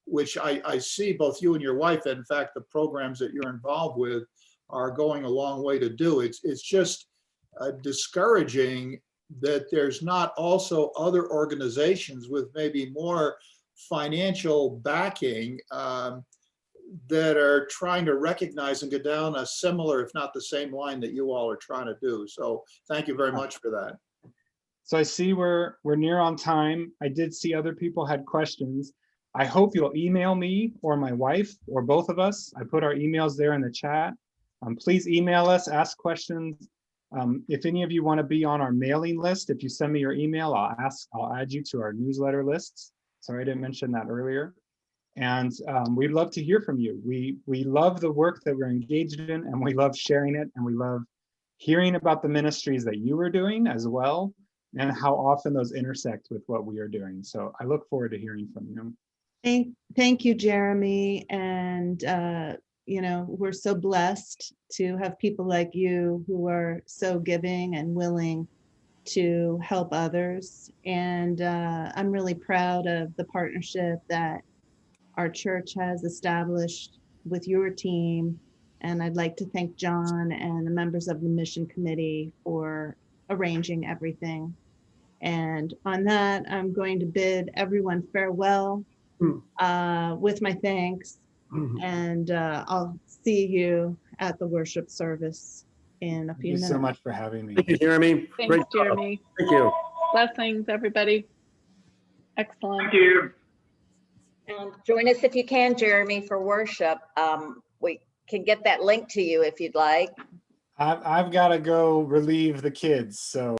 [SPEAKER 8] which I see both you and your wife, and in fact, the programs that you're involved with are going a long way to do. It's just discouraging that there's not also other organizations with maybe more financial backing that are trying to recognize and go down a similar, if not the same line that you all are trying to do. So thank you very much for that.
[SPEAKER 1] So I see we're near on time. I did see other people had questions. I hope you'll email me or my wife or both of us. I put our emails there in the chat. Please email us, ask questions. If any of you want to be on our mailing list, if you send me your email, I'll add you to our newsletter lists. Sorry, I didn't mention that earlier. And we'd love to hear from you. We love the work that we're engaged in, and we love sharing it, and we love hearing about the ministries that you are doing as well, and how often those intersect with what we are doing. So I look forward to hearing from you.
[SPEAKER 3] Thank you, Jeremy. And, we're so blessed to have people like you who are so giving and willing to help others. And I'm really proud of the partnership that our church has established with your team. And I'd like to thank John and the members of the mission committee for arranging everything. And on that, I'm going to bid everyone farewell with my thanks. And I'll see you at the worship service in a few minutes.
[SPEAKER 1] Thank you so much for having me.
[SPEAKER 9] Thank you, Jeremy.
[SPEAKER 7] Thanks,
[SPEAKER 9] Great job.
[SPEAKER 7] Jeremy.
[SPEAKER 9] Thank you.
[SPEAKER 7] Blessings, everybody. Excellent.
[SPEAKER 9] Thank you.
[SPEAKER 10] Join us if you can, Jeremy, for worship. We can get that link to you if you'd like.
[SPEAKER 1] I've got to go relieve the kids, so.